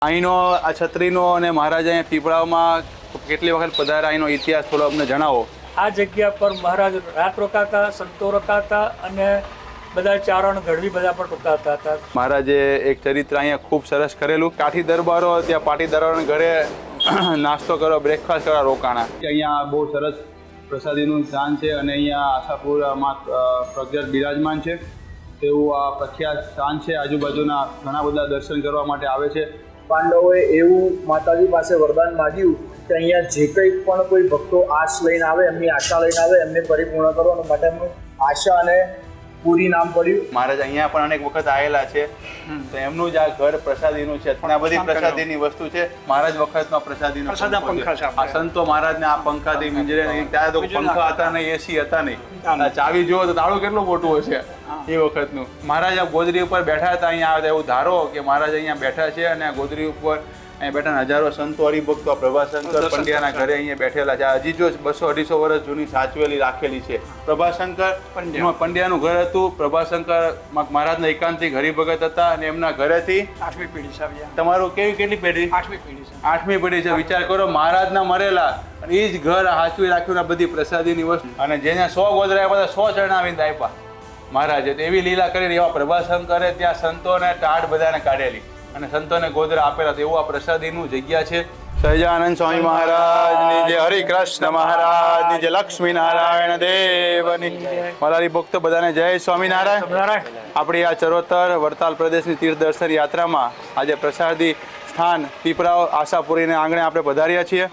અહીંનો આ છત્રીનો અને મહારાજ અહીંયા પીપળામાં કેટલી વખત પધાર્યા, અહીંનો ઇતિહાસ થોડો અમને જણાવો. આ જગ્યા પર મહારાજ રાત રોકાતા, સંતો રોકાતા અને બધા ચારણ ગઢવી બધા પણ રોકાતા હતા. મહારાજે એક ચરિત્ર અહીંયા ખૂબ સરસ કરેલું. કાઠી દરબારો ત્યાં પાટીદારોના ઘરે નાસ્તો કરો, બ્રેકફાસ્ટ કરવા રોકાણા. અહીંયા બહુ સરસ પ્રસાદીનું સ્થાન છે અને અહીંયા આશાપુરમાં પ્રગટ બિરાજમાન છે તેવું આ પ્રખ્યાત સ્થાન છે. આજુબાજુના ઘણા બધા દર્શન કરવા માટે આવે છે. પાંડવોએ એવું માતાજી પાસે વરદાન માગ્યું કે અહીંયા જે કંઈ પણ કોઈ ભક્તો આશ લઈને આવે, એમની આશા લઈને આવે, એમને પરિપૂર્ણ કરો, અને માટે એમનું આશા અને પૂરી નામ પડ્યું. મહારાજ અહીંયા પણ અનેક વખત આવેલા છે, તો એમનું જ આ ઘર પ્રસાદીનું છે. પણ આ બધી પ્રસાદીની વસ્તુ છે. મહારાજ વખતમાં પ્રસાદીનો આ સંતો મહારાજને આ પંખાથી મીંજરે ત્યારે તો પંખા હતા નહીં, એસી હતા નહીં. ચાવી જુઓ તો તાળું કેટલું મોટું હશે એ વખતનું. મહારાજ આ ગોદરી ઉપર બેઠા હતા. અહીંયા આવે એવું ધારો કે મહારાજ અહીંયા બેઠા છે અને આ ગોદરી ઉપર અહીંયા બેઠા હજારો સંતો હરિભક્તો પ્રભાશંકર પંડ્યાના ઘરે અહીંયા બેઠેલા છે. હજી જો 200-250 વર્ષ જૂની સાચવેલી રાખેલી છે. પ્રભાશંકર પંડ્યાનું ઘર હતું. પ્રભાશંકર મહારાજના એકાંતિક હરિભગત હતા અને એમના ઘરેથી 8મી પેઢી છે. તમારું કેટલી પેઢી? 8મી પેઢી છે. 8મી પેઢી છે. વિચાર કરો, મહારાજના મરેલા અને એ જ ઘર હાચવી રાખ્યું બધી પ્રસાદીની વસ્તુ. અને જેને 100 ગોદરા બધા 100 ચરણાવીને આપ્યા મહારાજે. તો એવી લીલા કરીને એવા પ્રભાશંકરે ત્યાં સંતોને ટાઢ બધાને કાઢેલી અને સંતોને ગોદરા આપેલા. તો એવું આ પ્રસાદીનું જગ્યા છે. સહજાનંદ સ્વામી મહારાજની જય, હરિકૃષ્ણ મહારાજની જય, લક્ષ્મી નારાયણ દેવની. મારા ભક્તો બધાને જય સ્વામિનારાયણ. આપણી આ ચરોતર વડતાલ પ્રદેશની તીર્થ દર્શન યાત્રામાં આજે પ્રસાદી સ્થાન પીપળાવ આશાપુરીને આંગણે આપણે પધાર્યા છીએ.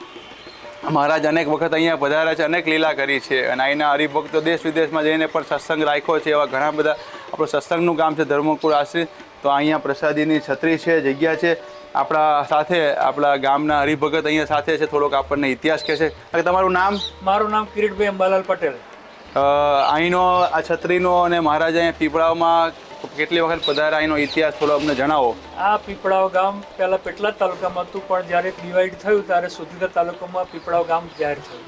મહારાજ અનેક વખત અહીંયા પધાર્યા છે, અનેક લીલા કરી છે અને અહીંના હરિભક્તો દેશ વિદેશમાં જઈને પણ સત્સંગ રાખ્યો છે. એવા ઘણા બધા આપણું સત્સંગનું કામ છે ધર્મકુળ આશ્રિત. તો અહીંયા પ્રસાદીની છત્રી છે, જગ્યા છે. આપણા સાથે આપણા ગામના હરિભગત અહીંયા સાથે છે. થોડોક આપણને ઇતિહાસ કહેશે. તમારું નામ? મારું નામ કિરીટભાઈ અંબાલાલ પટેલ. અહીંનો આ છત્રીનો અને મહારાજ અહીંયા પીપળાવમાં કેટલી વખત પધાર્યા, અહીંનો ઇતિહાસ થોડો અમને જણાવો. આ પીપળાવ ગામ પહેલાં પેટલાદ તાલુકામાં હતું, પણ જ્યારે ડિવાઈડ થયું ત્યારે સુધીર તાલુકામાં પીપળાવ ગામ જાહેર થયું.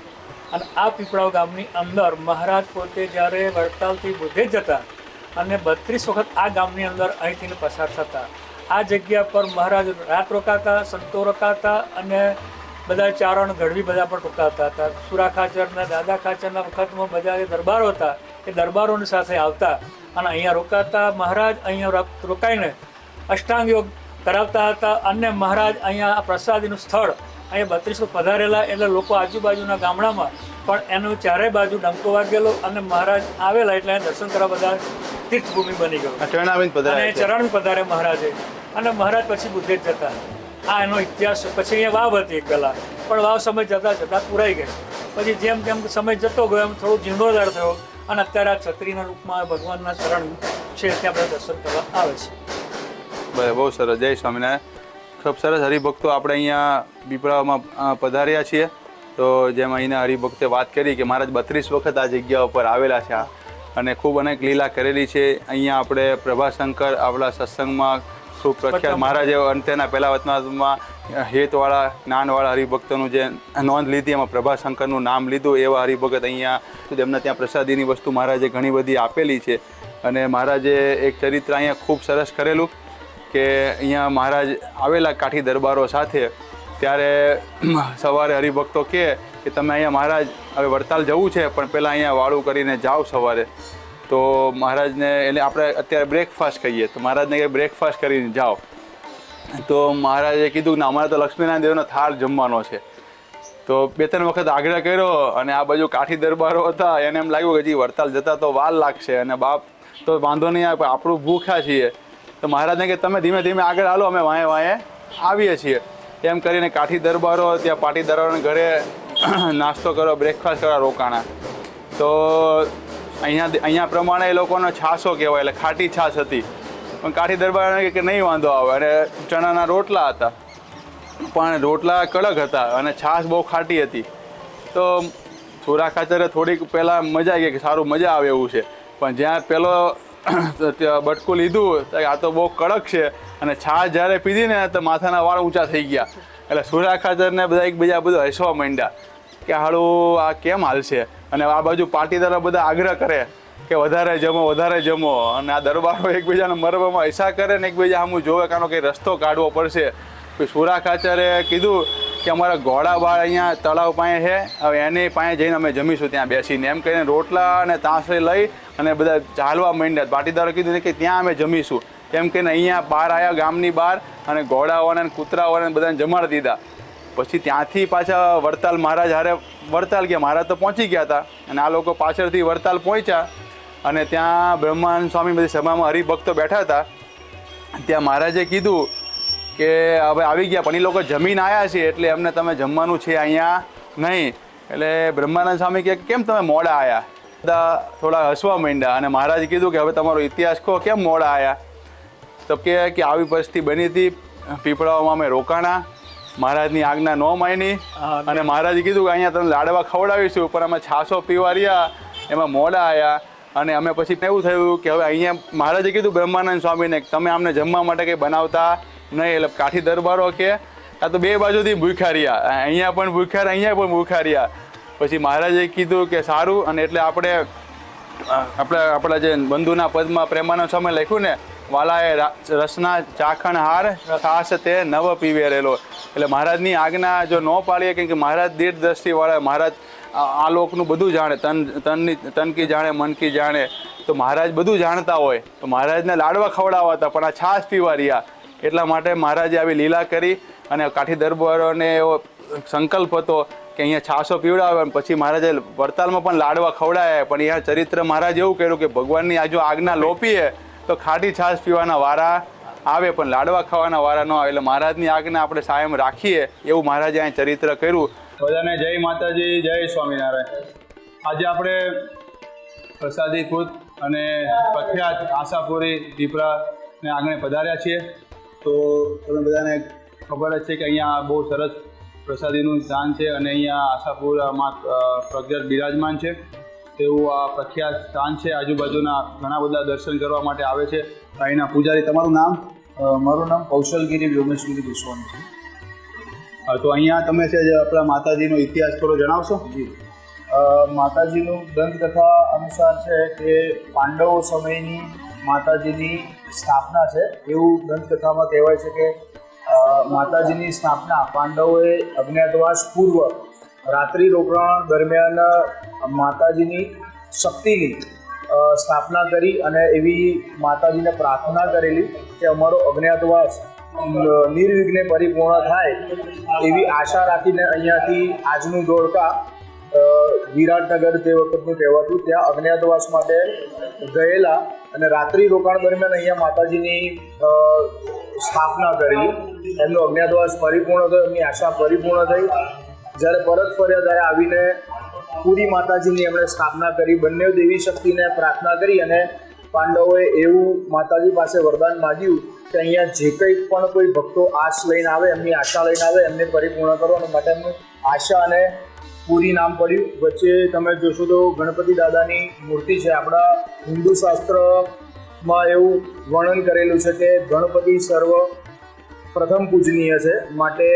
અને આ પીપળાવ ગામની અંદર મહારાજ પોતે જ્યારે વડતાલથી બોધે જતા અને 32 વખત આ ગામની અંદર અહીંથી પસાર થતા. આ જગ્યા પર મહારાજ રાત રોકાતા, સંતો રોકાતા અને બધા ચારણ ગઢવી બધા પણ રોકાતા હતા. સુરા ખાચરના, દાદા ખાચરના વખતમાં બધા જે દરબારો હતા એ દરબારોની સાથે આવતા અને અહીંયા રોકાતા. મહારાજ અહીંયા રોકાઈને અષ્ટાંગ યોગ કરાવતા હતા અને મહારાજ અહીંયા પ્રસાદીનું સ્થળ અહીંયા 32 પધારેલા એટલે લોકો આજુબાજુના ગામડામાં પણ એનું ચારે બાજુ ડંકો વાગેલો અને મહારાજ આવેલા એટલે દર્શન કરવા બધા તીર્થભૂમિ બની ગયું. ચરણાવી પધારે મહારાજે અને મહારાજ પછી બુદ્ધે જ જતા. આ એનો ઇતિહાસ. પછી અહીંયા વાવ હતી એક પહેલાં, પણ વાવ સમય જતાં પૂરાઈ ગઈ. પછી જેમ જેમ સમય જતો ગયો એમ થોડો જીર્ણોદ્ધાર થયો અને અત્યારે આ છત્રીના રૂપમાં ભગવાનના ચરણ છે ત્યાં બધા દર્શન કરવા આવે છે. બરાબર, બહુ સરસ. જય સ્વામિનારાયણ. ખૂબ સરસ હરિભક્તો આપણે અહીંયા પીપળામાં પધાર્યા છીએ. તો જેમ અહીંના હરિભક્તે વાત કરી કે મહારાજ 32 વખત આ જગ્યા ઉપર આવેલા છે અને ખૂબ અનેક લીલા કરેલી છે. અહીંયા આપણે પ્રભાશંકર આપણા સત્સંગમાં ખૂબ પ્રખ્યાત મહારાજે અંત્યના પહેલા વતનામાં હેતવાળા જ્ઞાનવાળા હરિભક્તોનું જે નોંધ લીધી એમાં પ્રભાશંકરનું નામ લીધું. એવા હરિભગત અહીંયા એમના ત્યાં પ્રસાદીની વસ્તુ મહારાજે ઘણી બધી આપેલી છે. અને મહારાજે એક ચરિત્ર અહીંયા ખૂબ સરસ કરેલું કે અહીંયા મહારાજ આવેલા કાઠી દરબારો સાથે. ત્યારે સવારે હરિભક્તો કહે કે તમે અહીંયા મહારાજ હવે વડતાલ જવું છે પણ પહેલાં અહીંયા વાળું કરીને જાઓ સવારે. તો મહારાજને એટલે આપણે અત્યારે બ્રેકફાસ્ટ કહીએ તો મહારાજને કે બ્રેકફાસ્ટ કરીને જાઓ. તો મહારાજે કીધું કે અમારે તો લક્ષ્મીનારાયણ દેવનો થાળ જમવાનો છે. તો 2-3 વખત આગ્રહ કર્યો અને આ બાજુ કાઠી દરબારો હતા એને એમ લાગ્યું કે હજી વડતાલ જતા તો વાર લાગશે અને બાપ તો વાંધો નહીં આવે, આપણું ભૂખ્યા છીએ. તો મહારાજને કે તમે ધીમે ધીમે આગળ હાલો, અમે વાંયે આવીએ છીએ. એમ કરીને કાઠી દરબારો ત્યાં પાટીદારોના ઘરે નાસ્તો કરો, બ્રેકફાસ્ટ કરવા રોકાણા. તો અહીંયા પ્રમાણે એ લોકોનો છાસો કહેવાય એટલે ખાટી છાશ હતી. પણ કાઠી દરબારોને કે નહીં વાંધો આવે. અને ચણાના રોટલા હતા પણ રોટલા કડક હતા અને છાશ બહુ ખાટી હતી. તો સુરા ખાચરે થોડીક પહેલાં મજા આવી કે સારું મજા આવે એવું છે. પણ જ્યાં પેલો બટકું લીધું તો આ તો બહુ કડક છે અને છાશ જ્યારે પીધી ને તો માથાના વાળ ઊંચા થઈ ગયા. એટલે સુરા ખાચરને બધા એકબીજા બધું હસવા માંડ્યા કે હાલું આ કેમ હાલશે. અને આ બાજુ પાટીદારો બધા આગ્રહ કરે કે વધારે જમો અને આ દરબારો એકબીજાને મરવામાં હિસ્સા કરે ને એકબીજા સામું જોવે કાનો કંઈ રસ્તો કાઢવો પડશે. સુરા ખાચરે કીધું કે અમારા ઘોડાબાળ અહીંયા તળાવ પાસે છે, હવે એની પાસે જઈને અમે જમીશું ત્યાં બેસીને, એમ કહીને રોટલા અને તાંસળી લઈ અને બધા ચાલવા માંડ્યા. પાટીદારો કીધું કે ત્યાં અમે જમીશું, એમ કહીને અહીંયા બહાર આવ્યા ગામની બહાર અને ઘોડાઓને અને કૂતરાઓને બધાને જમાડી દીધા. પછી ત્યાંથી પાછા વડતાલ મહારાજ હારે વડતાલ ગયા. મહારાજ તો પહોંચી ગયા હતા અને આ લોકો પાછળથી વડતાલ પહોંચ્યા અને ત્યાં બ્રહ્માનંદ સ્વામી બધી સભામાં હરિભક્તો બેઠા હતા. ત્યાં મહારાજે કીધું કે હવે આવી ગયા પણ એ લોકો જમીન આવ્યા છે એટલે એમને તમે જમવાનું છે અહીંયા નહીં. એટલે બ્રહ્માનંદ સ્વામી કહે કેમ તમે મોડા આવ્યા? બધા થોડા હસવા માંડ્યા અને મહારાજે કીધું કે હવે તમારો ઇતિહાસ કહો, કેમ મોડા આવ્યા? તો કે આવી પરિસ્થિતિ બની હતી, પીપળાઓમાં અમે રોકાણા, મહારાજની આજ્ઞા ન માની અને મહારાજે કીધું કે અહીંયા તમે લાડવા ખવડાવીશું પણ અમે છાસો પીવા રહ્યા એમાં મોડા આવ્યા. અને અમે પછી એવું થયું કે હવે અહીંયા મહારાજે કીધું બ્રહ્માનંદ સ્વામીને તમે અમને જમવા માટે કંઈ બનાવતા નહીં. એટલે કાઠી દરબારો કે આ તો બે બાજુથી ભૂખ્યા રહ્યા, અહીંયા પણ ભૂખ્યા રહ્યા, અહીંયા પણ ભૂખ્યા રહ્યા. પછી મહારાજે કીધું કે સારું, અને એટલે આપણા જે બંધુના પદમાં પ્રેમાનંદ સ્વામી લખ્યું ને, વાલાએ રસના ચાખણ હાર છાસ તે નવ પીવે રહેલો. એટલે મહારાજની આજ્ઞા જો ન પાડીએ, કેમ કે મહારાજ દીર્ઘદ્રષ્ટિવાળા, મહારાજ આ લોકનું બધું જાણે, તનકી જાણે મનકી જાણે, તો મહારાજ બધું જાણતા હોય. તો મહારાજને લાડવા ખવડાવવા હતા પણ આ છાશ પીવા રહ્યા. એટલા માટે મહારાજે આવી લીલા કરી અને કાઠી દરબારોને એવો સંકલ્પ હતો કે અહીંયા છાસો પીવડાવે. પછી મહારાજે વડતાલમાં પણ લાડવા ખવડાવ્યા, પણ અહીંયા ચરિત્ર મહારાજ એવું કર્યું કે ભગવાનની આ જો આજ્ઞા લોપીએ તો ખાટી છાશ પીવાના વારા આવે પણ લાડવા ખાવાના વારા ન આવે. એટલે મહારાજની આજ્ઞા આપણે કાયમ રાખીએ એવું મહારાજે અહીં ચરિત્ર કર્યું. બધાને જય માતાજી, જય સ્વામિનારાયણ. આજે આપણે પ્રસાદી ખુદ અને પ્રખ્યાત આશાપુરી પીપળાને આંગણે પધાર્યા છીએ. તો તમે બધાને ખબર જ છે કે અહીંયા બહુ સરસ પ્રસાદીનું સ્થાન છે અને અહીંયા આશાપુરામાં પ્રગટ બિરાજમાન છે તેવું આ પ્રખ્યાત સ્થાન છે. આજુબાજુના ઘણા બધા દર્શન કરવા માટે આવે છે. અહીંના પૂજારી, તમારું નામ? મારું નામ કૌશલગીરી વ્યોમેશગીરી ગોસ્વામી છે. તો અહીંયા તમે છે જે આપણા માતાજીનો ઇતિહાસ થોડો જણાવશો? જી, માતાજીનું દંતકથા અનુસાર છે કે પાંડવો સમયની માતાજીની સ્થાપના છે એવું દંતકથામાં કહેવાય છે કે માતાજીની સ્થાપના પાંડવોએ અજ્ઞાતવાસ પૂર્વ રાત્રિ રોકાણ દરમિયાન માતાજીની શક્તિની સ્થાપના કરી અને એવી માતાજીને પ્રાર્થના કરેલી કે અમારો અજ્ઞાતવાસ નિર્વિઘ્ને પરિપૂર્ણ થાય એવી આશા રાખીને અહીંયાથી આજનું ધોળકા વિરાટનગર તે વખતનું કહેવાતું ત્યાં અજ્ઞાતવાસ માટે ગયેલા અને રાત્રિ રોકાણ દરમિયાન અહીંયા માતાજીની સ્થાપના કરેલી. એમનો અજ્ઞાતવાસ પરિપૂર્ણ થયો, એમની આશા પરિપૂર્ણ થઈ. જ્યારે પરત ફર્યા ત્યારે આવીને પૂરી માતાજીની એમણે સ્થાપના કરી. બંને દેવી શક્તિને પ્રાર્થના કરી અને પાંડવોએ એવું માતાજી પાસે વરદાન માગ્યું કે અહીંયા જે કંઈ પણ કોઈ ભક્તો આશ લઈને આવે, એમની આશા લઈને આવે, એમને પરિપૂર્ણ કરો. અને માટે એમનું આશા અને પૂરી નામ પડ્યું. વચ્ચે તમે જોશો તો ગણપતિ દાદાની મૂર્તિ છે. આપણા હિન્દુ શાસ્ત્રમાં એવું વર્ણન કરેલું છે કે ગણપતિ સર્વ પ્રથમ પૂજનીય છે. માટે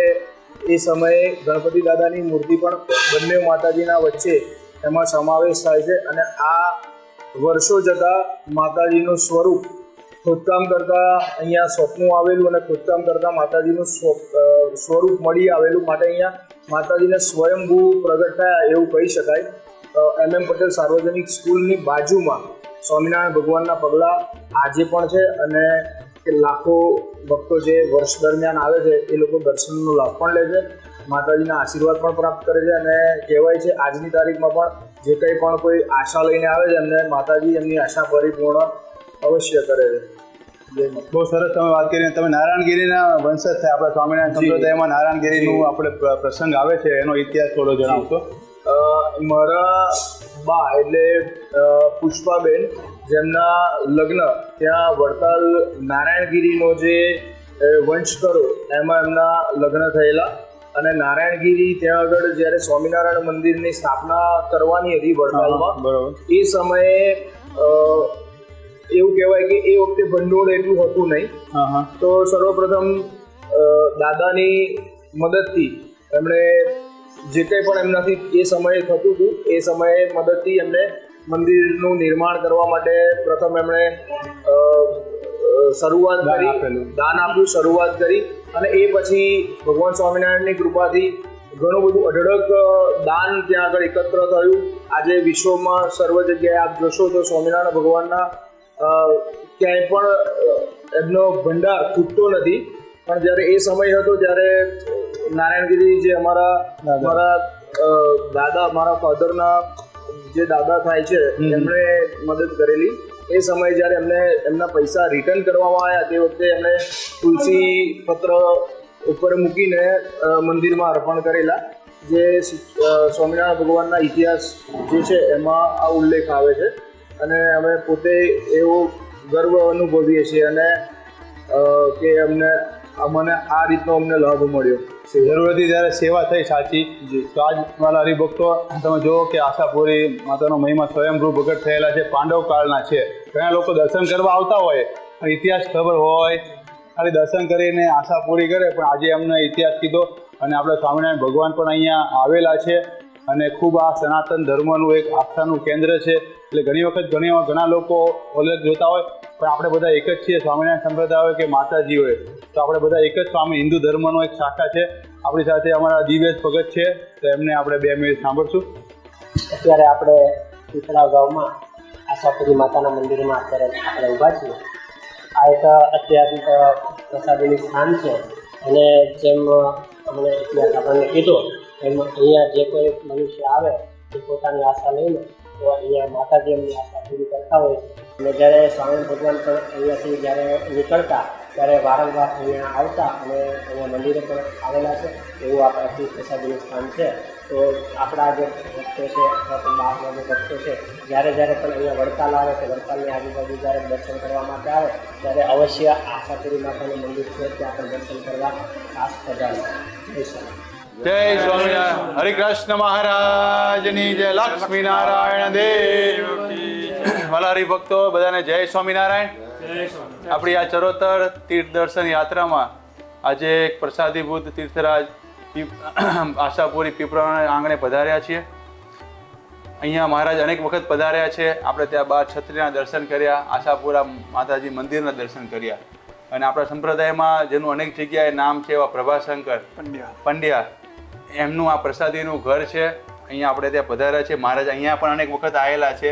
એ સમયે ગણપતિ દાદાની મૂર્તિ પણ બંને માતાજીના વચ્ચે એમાં સમાવેશ થાય છે. અને આ વર્ષો જતાં માતાજીનું સ્વરૂપ ખોદકામ કરતાં અહીંયા સ્વપ્નું આવેલું અને ખોદકામ કરતાં માતાજીનું સ્વરૂપ મળી આવેલું. માટે અહીંયા માતાજીને સ્વયંભૂ પ્રગટ થયા એવું કહી શકાય. MM પટેલ સાર્વજનિક સ્કૂલની બાજુમાં સ્વામિનારાયણ ભગવાનના પગલાં આજે પણ છે અને લાખો ભક્તો જે વર્ષ દરમિયાન આવે છે એ લોકો દર્શનનો લાભ પણ લે છે, માતાજીના આશીર્વાદ પણ પ્રાપ્ત કરે છે. અને કહેવાય છે આજની તારીખમાં પણ જે કંઈ પણ કોઈ આશા લઈને આવે છે એમને માતાજી એમની આશા પરિપૂર્ણ અવશ્ય કરે છે. બહુ સરસ તમે વાત કરી. તમે નારાયણગીરીના વંશજ થાય. આપણા સ્વામિનારાયણ સંપ્રદાયમાં નારાયણગીરીનું આપણે પ્રસંગ આવે છે, એનો ઇતિહાસ થોડો જણાવશો? મારા બા એટલે પુષ્પાબેન, જેમના લગ્ન ત્યાં વડતાલ નારાયણગીરીનો જે વંશ કરો એમાં એમના લગ્ન થયેલા. અને નારાયણગીરી ત્યાં આગળ જ્યારે સ્વામિનારાયણ મંદિરની સ્થાપના કરવાની હતી વડતાલમાં, બરોબર, એ સમયે એવું કહેવાય કે એ વખતે ભંડોળ એટલું હતું નહીં. તો સર્વપ્રથમ દાદાની મદદથી એમણે જે કંઈ પણ એમનાથી એ સમયે થતું હતું એ સમયે મદદથી એમને મંદિરનું નિર્માણ કરવા માટે પ્રથમ એમણે શરૂઆત કરી, દાન આપ્યું, શરૂઆત કરી. અને એ પછી ભગવાન સ્વામિનારાયણની કૃપાથી ઘણું બધું અઢળક દાન ત્યાં આગળ એકત્ર થયું. આજે વિશ્વમાં સર્વ જગ્યાએ આપ જોશો તો સ્વામિનારાયણ ભગવાનના ક્યાંય પણ એમનો ભંડાર ખૂટતો નથી. પણ જ્યારે એ સમય હતો ત્યારે નારાયણગીરી જે મારા દાદા, મારા ફાધરના જે દાદા થાય છે એમણે મદદ કરેલી. એ સમયે જ્યારે એમના પૈસા રિટર્ન કરવામાં આવ્યા તે વખતે એમણે તુલસી પત્ર ઉપર મૂકીને મંદિરમાં અર્પણ કરેલા. જે સ્વામિનારાયણ ભગવાનના ઇતિહાસ જે છે એમાં આ ઉલ્લેખ આવે છે અને અમે પોતે એવો ગર્વ અનુભવીએ છીએ અને કે મને આ રીતનો અમને લાભ મળ્યો. જરૂરથી જ્યારે સેવા થઈ સાચી તો આજ મારા હરિભક્તો તમે જુઓ કે આશાપુરી માતાનો મહિમા સ્વયંભૂ પ્રગટ થયેલા છે, પાંડવ કાળના છે. ઘણા લોકો દર્શન કરવા આવતા હોય અને ઇતિહાસ ખબર હોય, ખાલી દર્શન કરીને આશા પૂરી કરે, પણ આજે એમને ઇતિહાસ કીધો અને આપણે સ્વામિનારાયણ ભગવાન પણ અહીંયા આવેલા છે અને ખૂબ આ સનાતન ધર્મનું એક આસ્થાનું કેન્દ્ર છે. એટલે ઘણી વખત ઘણા લોકો અલગ જોતા હોય, પણ આપણે બધા એક જ છીએ. સ્વામિનારાયણ સંપ્રદાય હોય કે માતાજી હોય, તો આપણે બધા એક જ સ્વામી હિન્દુ ધર્મનો એક શાખા છે. આપણી સાથે અમારા દિવ્યેશ ભગત છે, તો એમને આપણે 2 મિનિટ સાંભળશું. અત્યારે આપણે પીપળા ગામમાં આશાપુરી માતાના મંદિરમાં અત્યારે આપણે ઊભા છીએ. આ એક અત્યાધિક પ્રસાદીનું સ્થાન છે અને જેમ અમને ઇતિહાસ આપણને કીધો એમ અહીંયા જે કોઈ મનુષ્ય આવે એ પોતાની આશા લઈને તો અહીંયા માતાજી એમની આશા પૂરી કરતા હોય છે. અને જ્યારે સ્વામી ભગવાન પણ અહીંયાથી જ્યારે નીકળતા ત્યારે વારંવાર અહીંયા આવતા અને અહીંયા મંદિરે પણ આવેલા છે. એવું આપણાથી પ્રસાદીનું સ્થાન છે. તો આપણા જે ભક્તો છે અથવા તો બહારના જે ભક્તો છે જ્યારે પણ અહીંયા વડતાલ આવે તો વડતાલની આજુબાજુ જ્યારે દર્શન કરવા માટે આવે ત્યારે અવશ્ય આશાપુરી માતાનું મંદિર છે ત્યાં પણ દર્શન કરવા ખાસ પધારે. જય સ્વામિનારાયણ. હરિકૃષ્ણ મહારાજની જય. લક્ષ્મીનારાયણ દેવ. વાલા હરિભક્તો બધાને જય સ્વામિનારાયણ. આપણી આ ચરોતર તીર્થ દર્શન યાત્રામાં આજે એક પ્રસાદીભૂત તીર્થરાજ આશાપુરી પીપળાના આંગણે પધાર્યા છીએ. અહીંયા મહારાજ અનેક વખત પધાર્યા છે. આપણે ત્યાં 12 છત્રીના દર્શન કર્યા, આશાપુરા માતાજી મંદિરના દર્શન કર્યા અને આપણા સંપ્રદાયમાં જેનું અનેક જગ્યાએ નામ છે એવા પ્રભાશંકર પંડ્યા, એમનું આ પ્રસાદીનું ઘર છે. અહીંયા આપણે ત્યાં પધાર્યા છે. મહારાજ અહીંયા પણ અનેક વખત આવેલા છે,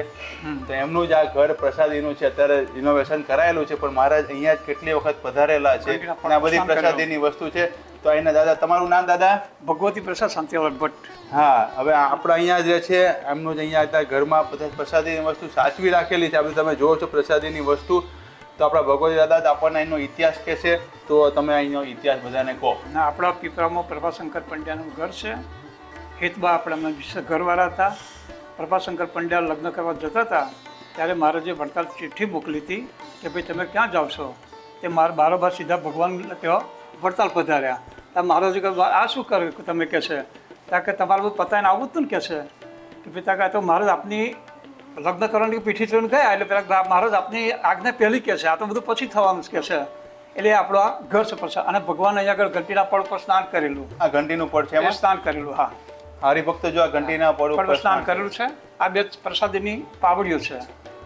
તો એમનું જ આ ઘર પ્રસાદીનું છે. અત્યારે રિનોવેશન કરાયેલું છે, પણ મહારાજ અહીંયા જ કેટલી વખત પધારેલા છે અને આ બધી પ્રસાદીની વસ્તુ છે. તો અહીંના દાદા, તમારું નામ દાદા? ભગવતી પ્રસાદ શાંતિલાલ ભટ્ટ. હા, હવે આપણે અહીંયા જ રહે છે. એમનું જ અહીંયા હતા ઘરમાં બધા પ્રસાદીની વસ્તુ સાચવી રાખેલી છે. આપણે તમે જોવો છો પ્રસાદીની વસ્તુ. તો આપણા ભગવતી દાદા આપણને અહીંનો ઇતિહાસ કહેશે, તો તમે અહીંનો ઇતિહાસ બધાને કહો. ના, આપણા પીપળામાં પ્રભાશંકર પંડ્યાનું ઘર છે. હેતબા આપણા ઘરવાળા હતા. પ્રભાશંકર પંડ્યા લગ્ન કરવા જતા હતા ત્યારે મહારાજે વડતાલ ચિઠ્ઠી મોકલી હતી કે ભાઈ તમે ક્યાં જાઓ છો? તે મારા બારોબાર સીધા ભગવાન ત્યાં વડતાલ પધાર્યા. ત્યાં મહારાજે કહ્યું આ શું કરે તમે કહે છે? ત્યાં કે તમારે બધું પતાવીને આવવું હતું ને કહે છે કે ભાઈ ત્યાં તો મહારાજ આપની લગ્ન કરવાની પીઠી થઈને ગયા એટલે પેલા મહારાજ આપની આજ્ઞા પહેલી કહે છે, આ તો બધું પછી થવાનું કહે છે. એટલે આપણો આ ઘર છે પ્રસાદ. અને ભગવાન અહીંયા આગળ ઘંટીના પડ પર સ્નાન કરેલું. આ ઘંટીનું પડ છે એમાં સ્નાન કરેલું. હા, હરિભક્તો જો આ ઘંટીના પડ ઉપર સ્નાન કરેલું છે. આ 2 પ્રસાદીની પાવડીઓ છે.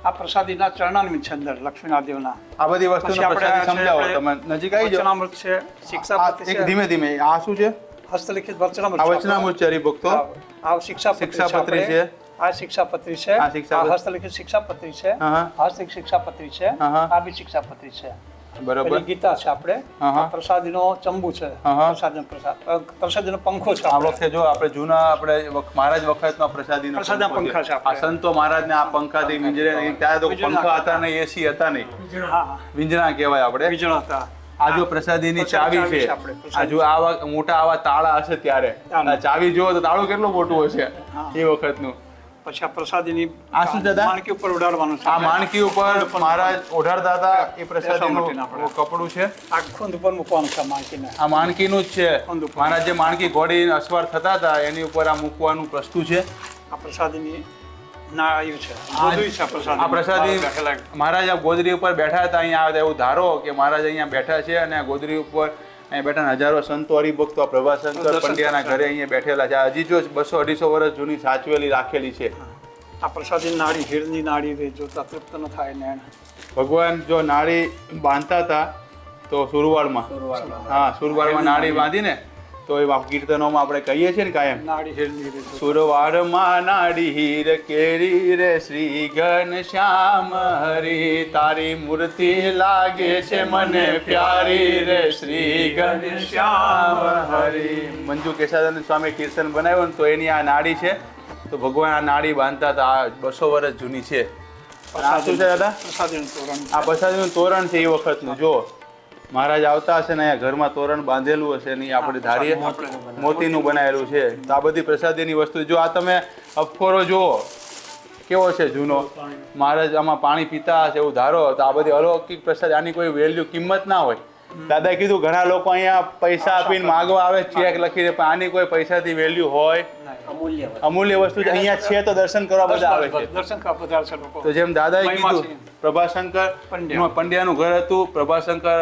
આ પ્રસાદીના ચરણામૃત છે અંદર લક્ષ્મીનાદેવના. આ બધી વસ્તુનો પ્રસાદી સમજાવો તમે. નજીક આવી જાઓ. વચનામૃત છે, શિક્ષાપત્રી છે. એક ધીમે ધીમે. આ શું છે? હસ્તલિખિત વચનામૃત. આ વચનામૃત છે હરિભક્તો. આ શિક્ષાપત્રી છે. આ શિક્ષાપત્રી છે. આ હસ્તલિખિત શિક્ષાપત્રી છે. હસ્તલિખિત શિક્ષાપત્રી છે. આ બી શિક્ષાપત્રી છે. બરોબર. ગીતા છે. આપણે પ્રસાદીનો ચંબુ છે. પ્રસાદીનો પંખો છે. આ વખતે જો આપણે જૂના આપણે મહારાજ વખતનો પ્રસાદીનો પંખા છે. આ સંતો મહારાજને આ પંખાથી વિંજરે. ત્યારે તો પંખા હતા નહીં, એસી હતા નહીં, વિંજણા કહેવાય આપણે. વીજળા હતા. આ જો પ્રસાદીની ચાવી છે. આ જો આવા મોટા આવા તાળા હશે ત્યારે આ ચાવી જુઓ તો તાળું કેટલું મોટું હશે એ વખતનું. પછી આ પ્રસાદીની આ શું દાદા? માણકી ઉપર ઉડાડવાનું છે. આ માણકી ઉપર મહારાજ ઓઢાડતા હતા. એ પ્રસાદીનું કપડું છે. આ ખુંદ ઉપર મૂકવાનું છે માણકીને. આ માણકીનું જ છે. મહારાજ જે માણકી ઘોડી અસવાર થતા હતા એની ઉપર આ મૂકવાનું પ્રસ્તુ છે. આ પ્રસાદીની નાળિયું છે. ગોદડી છે પ્રસાદી. આ પ્રસાદી મહારાજ આ ગોદડી ઉપર બેઠા હતા. અહીંયા આવ્યા એવું ધારો કે મહારાજ અહીંયા બેઠા છે અને આ ગોદડી ઉપર અહીંયા બેઠા હજારો સંતો હરિભક્તો આ પ્રભાશંકર પંડ્યાના ઘરે અહીંયા બેઠેલા છે. હજી જો 200-250 વર્ષ જૂની સાચવેલી રાખેલી છે. આ પ્રસાદી નાળી, હીરની નાળી જોતા તૃપ્ત ન થાય ને. ભગવાન જો નાળી બાંધતા હતા તો સુરવાડમાં હા સુરવાડમાં નાડી બાંધીને તો એ કીર્તનોમાં આપણે કહીએ છીએ ને કાયમ નાડી હેલની રીતે સુરવાડમાં નાડી હીર કેરી રે શ્રી ઘન શ્યામ હરી તારી મૂર્તિ લાગે છે મને પ્યારી રે શ્રી ઘન શ્યામ હરી. મંજુ કેશાનંદ સ્વામી કીર્તન બનાવ્યું ને તો એની આ નાડી છે. તો ભગવાન આ નાડી બાંધતા હતા. આ 200 વર્ષ જૂની છે. આ શું છે દાદા? પ્રસાદીનું તોરણ. આ પ્રસાદીનું તોરણ છે એ વખતનું. જો મહારાજ આવતા હશે ને અહીંયા ઘરમાં તોરણ બાંધેલું હશે ને આપણે ધારીએ મોતીનું બનાવેલું છે. તો આ બધી પ્રસાદીની વસ્તુ. જો આ તમે અફકોરો જુઓ કેવો છે જૂનો. મહારાજ આમાં પાણી પીતા હશે એવું ધારો તો આ બધી અલૌકિક પ્રસાદ. આની કોઈ વેલ્યુ કિંમત ના હોય. દાદાએ કીધું ઘણા લોકો અહીંયા પૈસા આપીને માગવા આવે ચેક લખીને, પણ આની કોઈ પૈસાથી વેલ્યુ હોય. અમૂલ્ય વસ્તુ છે. અહીંયા છે તો દર્શન કરવા બધા આવે છે. દર્શન કરવા પધારશે લોકો. તો જેમ દાદાએ કીધું પ્રભાશંકર પંડ્યાનું ઘર હતું. પ્રભાશંકર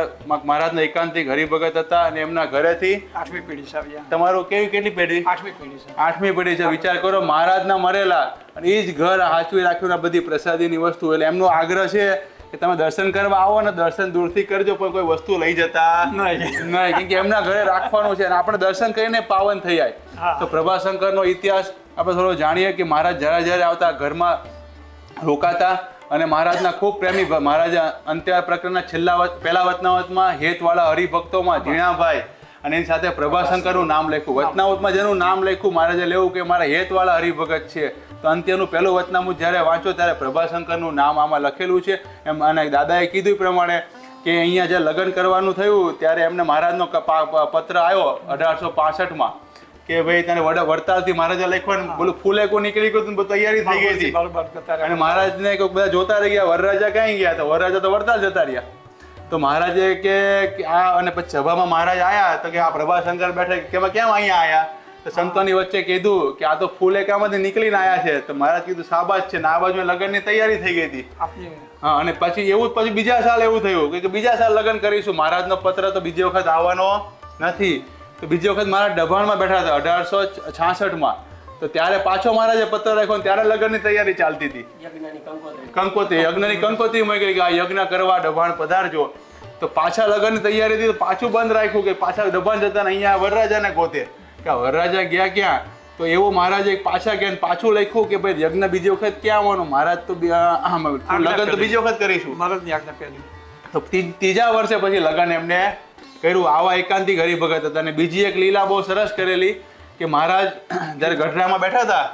મહારાજના એકાંતિક હરિભગત હતા અને એમના ઘરેથી 8મી પેઢી છે આવ્યા. તમારું કેટલી પેઢી? 8મી પેઢી છે. 8મી પેઢી છે. વિચાર કરો મહારાજના મરેલા અને એ જ ઘર હાચવી રાખ્યું ને બધી પ્રસાદીની વસ્તુ. એટલે એમનો આગ્રહ છે કે તમે દર્શન કરવા આવો ને દર્શન દૂરથી કરજો પણ કોઈ વસ્તુ લઈ જતા નહીં. કેમ કે એમના ઘરે રાખવાનું છે અને આપણે દર્શન કરીને પાવન થઈ જાય. તો પ્રભાશંકરનો ઇતિહાસ આપણે થોડો જાણીએ કે મહારાજ જ્યારે આવતા ઘરમાં રોકાતા અને મહારાજના ખૂબ પ્રેમી. મહારાજ અંત્ય પ્રકરણના પહેલા વતનાવતમાં હેતવાળા હરિભક્તોમાં ઝીણાભાઈ અને એની સાથે પ્રભાશંકરનું નામ લખ્યું. વતનાવતમાં જેનું નામ લખ્યું મહારાજે લેવું કે મારા હેતવાળા હરિભગત છે. તો અંત્યનું પહેલું વતનામું જ્યારે વાંચો ત્યારે પ્રભાશંકરનું નામ આમાં લખેલું છે. એમ અને દાદાએ કીધું પ્રમાણે કે અહીંયા જે લગ્ન કરવાનું થયું ત્યારે એમને મહારાજનો પત્ર આવ્યો 1865માં કે ભાઈ તને વડતાલથી મહારાજે લખવાનું બોલું ફૂલેકો નીકળી ગયું તો તૈયારી થઈ ગઈ હતી. અને મહારાજને બધા જોતા રહી ગયા વરરાજા ક્યાંય ગયા તો વરરાજા તો વડતાલ જતા રહ્યા. તો મહારાજે કે આ અને પછી સભામાં મહારાજ આવ્યા તો કે આ પ્રભાશંકર બેઠા કે કેમ અહીંયા આવ્યા? તો સંતોની વચ્ચે કીધું કે આ તો ફૂલેકામાંથી નીકળીને આવ્યા છે. તો મહારાજ કીધું શાબાશ છે ને આ બાજુ લગ્નની તૈયારી થઈ ગઈ હતી. હા અને પછી એવું પછી બીજા સાલ એવું થયું કે બીજા સાલ લગ્ન કરીશું. મહારાજનો પત્ર તો બીજી વખત આવવાનો નથી. તો બીજી વખત મહારાજ દભાણમાં બેઠા હતા 1866માં. તો ત્યારે પાછો મહારાજે પત્ર રાખ્યો ત્યારે લગ્નની તૈયારી ચાલતી હતી. કંકોત્રી યજ્ઞની કંકોત્રી મોકલી કે આ યજ્ઞ કરવા દભાણ પધારજો. તો પાછા લગ્નની તૈયારી હતી તો પાછું બંધ રાખ્યું કે પાછા દભાણ જતા ને અહીંયા વરરાજાને ગોતે કે વરરાજા ગયા ક્યાં. તો એવું મહારાજે પાછા ગયા પાછું લખ્યું કે ભાઈ યજ્ઞ બીજી વખત ક્યાં આવવાનું? મહારાજ તો લગ્ન તો બીજી વખત કરીશું. મહારાજની આજ્ઞા પહેલી. તો ત્રીજા વર્ષે પછી લગ્ન એમને કર્યું. આવા એકાંતિક હરિભગત હતા. અને બીજી એક લીલા બહુ સરસ કરેલી કે મહારાજ જ્યારે ગઢડામાં બેઠા હતા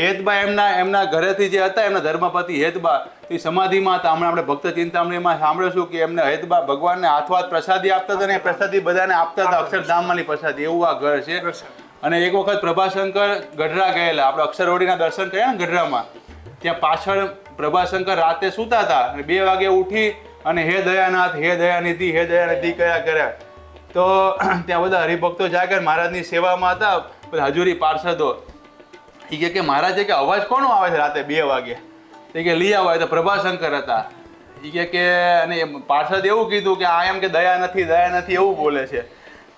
હેતબા એમના ઘરેથી જે હતા એમના ધર્મપતિ હેતબા એ સમાધિમાં હતા. હમણાં આપણે ભક્ત ચિંતામણીમાં સાંભળ્યું કે એમને હેતબા ભગવાનને હાથવાત પ્રસાદી આપતા હતા અને એ પ્રસાદી બધાને આપતા હતા. અક્ષરધામમાંની પ્રસાદી એવું આ ઘર છે. અને એક વખત પ્રભાશંકર ગઢડા ગયેલા. આપણે અક્ષરવડીના દર્શન કર્યા ને ગઢડામાં. ત્યાં પાછળ પ્રભાશંકર રાતે સૂતા હતા અને 2 વાગે ઉઠી અને હે દયાનાથ હે દયાનિધિ હે દયાનિધિ કયા કર્યા. તો ત્યાં બધા હરિભક્તો જાગર મહારાજની સેવામાં હતા. બધા હજુરી પાર્ષદો એ કે મહારાજે કે અવાજ કોનો આવે છે રાતે 2 વાગે? તે કે લઈ આવો. તો પ્રભાશંકર હતા. એ કે અને પાર્ષદ એવું કીધું કે આ એમ કે દયા નથી એવું બોલે છે.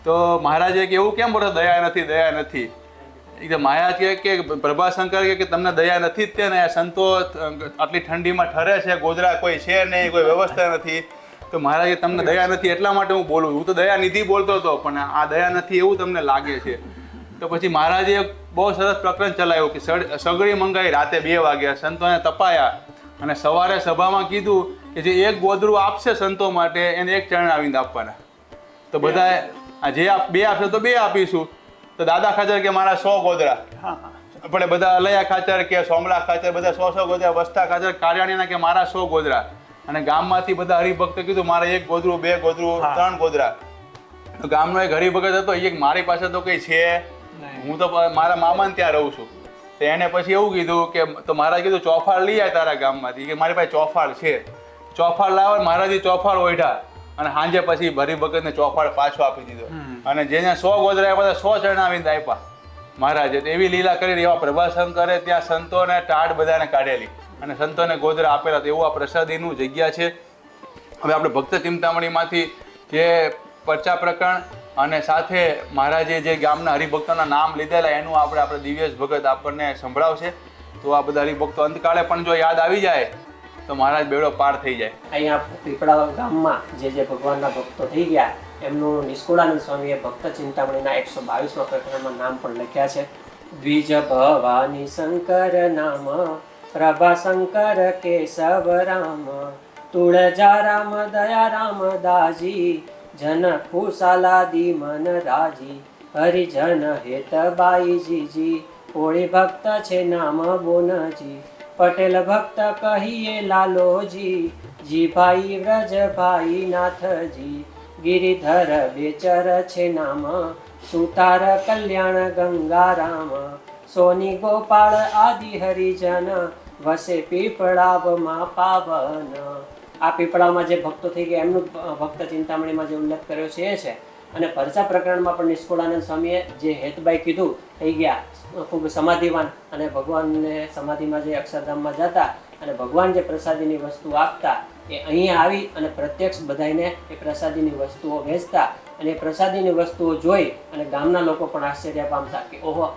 તો મહારાજે કે એવું કેમ બોલો દયા નથી? એ મહારાજ કે પ્રભાશંકર કે તમને દયા નથી જ તે ને સંતો આટલી ઠંડીમાં ઠરે છે, ગોદરા કોઈ છે નહીં, કોઈ વ્યવસ્થા નથી. તો મહારાજે તમને દયા નથી એટલા માટે હું બોલું. હું તો દયા નિધિ બોલતો હતો પણ આ દયા નથી એવું તમને લાગે છે. તો પછી મહારાજે બહુ સરસ પ્રકરણ ચલાવ્યું કે સગડી મંગાવી રાતે 2 વાગ્યા. સંતોને તપાયા અને સવારે સભામાં કીધું કે જે એક ગોદરું આપશે સંતો માટે એને 1 ચરણ આવીને આપવાના. તો બધાએ જે 2 આપશે તો 2 આપીશું. તો દાદા ખાચર કે મારા 100 ગોદરા. આપણે બધા અલૈયા ખાચર કે સોમલા ખાચર બધા 100 ગોદરા. વસ્તા ખાચર કાળિયાણીના કે મારા 100 ગોદરા. અને ગામમાંથી બધા હરિભક્તો કીધું મારે 1 ગોદરું 2 ગોદરું 3 ગોદરા. તો ગામનો એક હરિભગત હતો એ મારી પાસે તો કઈ છે હું તો મારા મામાને ત્યાં રહું છું. તો એને પછી એવું કીધું કે તો મહારાજ કીધું ચોફાળ લઈ આય તારા ગામમાંથી કે મારી પાસે ચોફાળ છે. ચોફાળ લાવે મહારાજે ચોફાળ ઓઢ્યા અને સાંજે પછી હરિભગતને ચોફાળ પાછો આપી દીધો. અને જેને 100 ગોદરા આપ્યા 100 ચરણાવીને આપ્યા મહારાજે. તો એવી લીલા કરી એવા પ્રભાશંકરે ત્યાં સંતોને ટાઢ બધાને કાઢેલી અને સંતોને ગોદરા આપેલા. તો એવું આ પ્રસાદીનું જગ્યા છે. હવે આપણે ભક્ત ચિંતામણીમાંથી જે પરચા પ્રકરણ અને સાથે મહારાજે જે ગામના હરિભક્તોના નામ લીધેલા એનું આપણે દિવ્યેશ ભગત આપણને સંભળાવશે. તો આ બધા હરિભક્તો અંતકાળે પણ જો યાદ આવી જાય તો મહારાજ બેડો પાર થઈ જાય. અહીંયા પીપળા ગામમાં જે ભગવાનના ભક્તો થઈ ગયા એમનું નિષ્કુળાનંદ સ્વામીએ ભક્ત ચિંતામણીના 122માં પ્રકરણમાં નામ પણ લખ્યા છે. દ્વિજ ભવાની શંકર નામ પ્રભા શંકર કેશવ રામ તુળજા રામ દયા રામ દાજી જન કુશાલાદી મન રાજી હરિજન હેત બાઈ જીજી હોળી ભક્ત છે નામ બોનજી પટેલ ભક્ત કહીએ લાલોજી જી ભાઈ વ્રજ ભાઈ નાથજી ગિરિધર બેચર છે નામ સુતાર કલ્યાણ ગંગારામ સોની ગોપાળ આદિ હરિજન વસે પીપળાવમાં પાવન. આ પીપળામાં જે ભક્તો થઈ ગયા એમનું ભક્ત ચિંતામણીમાં જે ઉલ્લેખ કર્યો છે એ છે. અને પરચા પ્રકરણમાં પણ નિષ્કુળાનંદ સ્વામીએ જે હેતબાઈ કીધું થઈ ગયા ખૂબ સમાધિવાન અને ભગવાનને સમાધિમાં જે અક્ષરધામમાં જતા અને ભગવાન જે પ્રસાદીની વસ્તુ આપતા એ અહીંયા આવી અને પ્રત્યક્ષ બધાને એ પ્રસાદીની વસ્તુઓ વેચતા અને એ પ્રસાદીની વસ્તુઓ જોઈ અને ગામના લોકો પણ આશ્ચર્ય પામતા કે ઓહો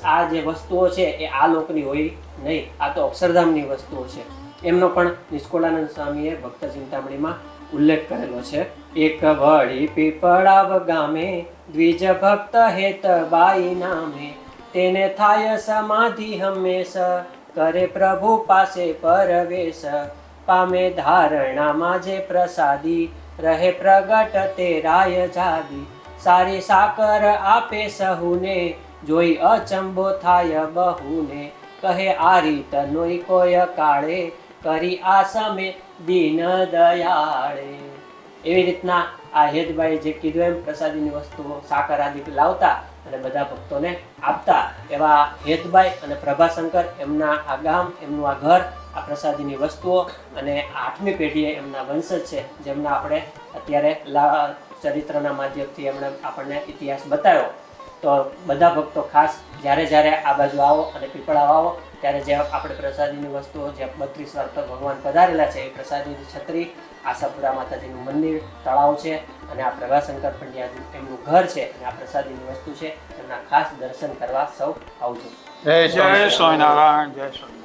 આ જે વસ્તુઓ છે એ આ લોકની હોય નહીં, આ તો અક્ષરધામની વસ્તુઓ છે. એમનો પણ નિષ્કુળાનંદ સ્વામીએ ભક્ત ચિંતામણીમાં ઉલ્લેખ કરેલો છે. એક વળી પીપળાવ ગામે દ્વિજ ભક્ત હેત બાઈ નામે તેને થાય સમાધિ હંમેશ કરે પ્રભુ પાસે પરવેશ પામે ધારણામાં જે પ્રસાદી રહે પ્રગટ તે રાય જાદી સારી સાકર આપે સહુને જોઈ અચંબો થાય બહુને કહે આ રીત નોઈ કોઈ કાળે કરી આ સમે દીન દયાળે. એવી રીતના આ હેતભાઈ જે કીધું એમ પ્રસાદીની વસ્તુઓ સાકર આદિ લાવતા અને બધા ભક્તોને આપતા. એવા હેતભાઈ અને પ્રભાશંકર એમના આ ગામ એમનું આ ઘર આ પ્રસાદીની વસ્તુઓ અને 8મી પેઢીએ એમના વંશજ છે જેમના આપણે અત્યારે ચરિત્રના માધ્યમથી એમણે આપણને ઇતિહાસ બતાવ્યો. તો બધા ભક્તો ખાસ જ્યારે આ બાજુ આવો અને પીપળાવ આવો ત્યારે જે આપણે પ્રસાદીની વસ્તુઓ જે 32 વાર પર ભગવાન પધારેલા છે એ પ્રસાદીની છત્રી, આશાપુરા માતાજીનું મંદિર, તળાવ છે અને આ પ્રભાશંકર પંડ્યા એમનું ઘર છે અને આ પ્રસાદીની વસ્તુ છે એમના ખાસ દર્શન કરવા સૌ આવજો. જય જય સ્વામિનારાયણ. જય સ્વામિનારાયણ.